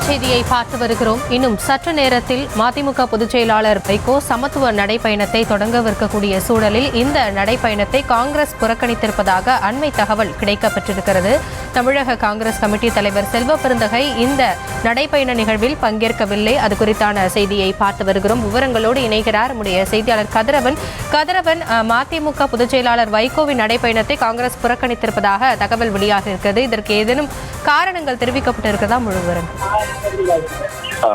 செய்தியை பார்த்து வருகிறோம். இன்னும் சற்று நேரத்தில் மதிமுக பொதுச் செயலாளர் வைகோ சமத்துவ நடைப்பயணத்தை தொடங்கவிருக்கக்கூடிய சூழலில் இந்த நடைப்பயணத்தை காங்கிரஸ் புறக்கணித்திருப்பதாக அண்மை தகவல் கிடைக்கப்பட்டிருக்கிறது. தமிழக காங்கிரஸ் கமிட்டி தலைவர் செல்வ பெருந்தகை இந்த நடைப்பயண நிகழ்வில் பங்கேற்கவில்லை. அது குறித்தான செய்தியை பார்த்து வருகிறோம். விவரங்களோடு இணைகிறார் நம்முடைய செய்தியாளர் கதிரவன். மதிமுக பொதுச் செயலாளர் வைகோவின் நடைப்பயணத்தை காங்கிரஸ் புறக்கணித்திருப்பதாக தகவல் வெளியாக இருக்கிறது. இதற்கு ஏதேனும் காரணங்கள் தெரிவிக்கப்பட்டிருக்கிறதா? முழு விவரம்.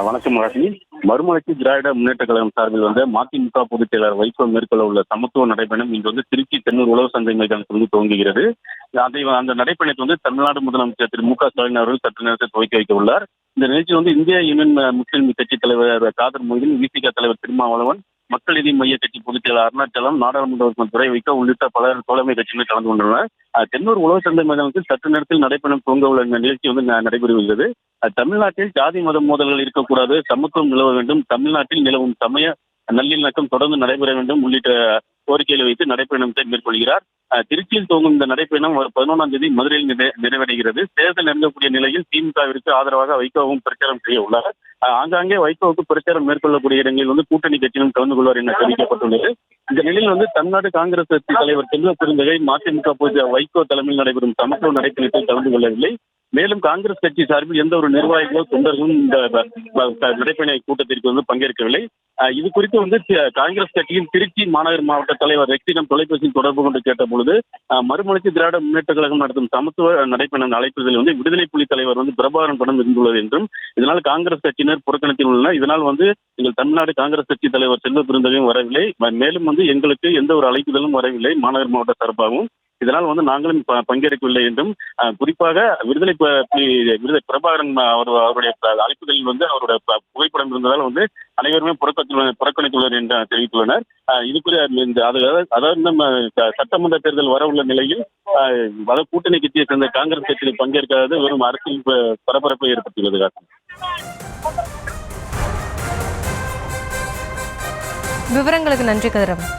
வணக்கம் ராசினி. மறுமலர்ச்சி திராவிட முன்னேற்ற கழகம் சார்பில் மதிமுக பொதுச் செயலாளர் வைகோ மேற்கொள்ள உள்ள சமத்துவ நடைபயணம் இன்று திருச்சி தென்னூர் உழவு சந்தை மைதானத்தில் துவங்குகிறது. அந்த நடைபயணத்தை தமிழ்நாடு முதலமைச்சர் திரு மு க ஸ்டாலின் அவர்கள் சற்று நேரத்தை துவக்கி வைக்க உள்ளார். இந்த நிகழ்ச்சி இந்திய யூனியன் முஸ்லீம் கட்சி தலைவர் காதர் மொய்தீன், விசிக தலைவர் திருமாவளவன், மக்கள் நீதி மைய கட்சி பொதுச் செயலாளர் அருணாச்சலம், நாடாளுமன்ற உறுப்பினர் துரை வைகோ உள்ளிட்ட பல தோழமை கட்சிகள் கலந்து கொண்டுள்ளனர். தென்னூர் உழவு சந்தை மைதானத்தில் சற்று நேரத்தில் நடைபயணம் துவங்க உள்ள இந்த நிகழ்ச்சி நடைபெறுகிறது. தமிழ்நாட்டில் ஜாதி மத மோதல்கள் இருக்கக்கூடாது, சமத்துவம் நிலவ வேண்டும், தமிழ்நாட்டில் நிலவும் சமய நல்லிணக்கம் தொடர்ந்து நடைபெற வேண்டும் உள்ளிட்ட கோரிக்கைகளை வைத்து நடைபயணத்தை மேற்கொள்கிறார். திருச்சியில் துவங்கும் இந்த நடைபயணம் 11ஆம் தேதி மதுரையில் நிறைவடைகிறது. தேர்தல் நெருங்கக்கூடிய நிலையில் திமுகவிற்கு ஆதரவாக வைகோவும் பிரச்சாரம் செய்ய உள்ளார். ஆங்காங்கே வைகோவுக்கு பிரச்சாரம் மேற்கொள்ளக்கூடிய இடங்களில் கூட்டணி கட்சியிலும் கலந்து கொள்வார் என தெரிவிக்கப்பட்டுள்ளது. இந்த நிலையில் தமிழ்நாடு காங்கிரஸ் கட்சி தலைவர் செல்வ பெருந்தகை மதிமுக வைகோ தலைமையில் நடைபெறும் சமத்துவ நடைபயணத்தில் கலந்து கொள்ளவில்லை. மேலும் காங்கிரஸ் கட்சி சார்பில் எந்த ஒரு நிர்வாகிகளோ தொண்டர்களும் இந்த நடைபயண கூட்டத்திற்கு பங்கேற்கவில்லை. இது குறித்து காங்கிரஸ் கட்சியின் திருச்சி மாநகர் மாவட்ட தலைவர் ரெக்ஸிடம் தொலைபேசியில் தொடர்பு கொண்டு கேட்ட பொழுது, மறுமலர்ச்சி திராவிட முன்னேற்ற கழகம் நடத்தும் சமத்துவ நடைபயணம் அழைப்பதில் விடுதலை புலி தலைவர் பிரபாகரன் படம் இருந்துள்ளது என்றும், இதனால் காங்கிரஸ் கட்சியினர் புறக்கணித்தில் உள்ளனர். இதனால் எங்கள் தமிழ்நாடு காங்கிரஸ் கட்சி தலைவர் செல்வ பெருந்தகையும் வரவில்லை. மேலும் எங்களுக்கு எந்த ஒரு அழைப்புதலும் வரவில்லை மாநகர் மாவட்ட சார்பாகவும். இதனால் நாங்களும் பங்கேற்கவில்லை என்றும், குறிப்பாக விடுதலை பிரபாகரன் அவருடைய அழைப்புகளில் அவருடைய புகைப்படம் இருந்ததால் அனைவருமே புறக்கணித்துள்ளனர் என்று தெரிவித்துள்ளனர். அதாவது சட்டமன்ற தேர்தல் வர உள்ள நிலையில் கூட்டணி கட்சியை சேர்ந்த காங்கிரஸ் கட்சியில் பங்கேற்காதது வெறும் அரசியல் பரபரப்பை ஏற்படுத்தியுள்ளது. விவரங்களுக்கு நன்றி கதிரவன்.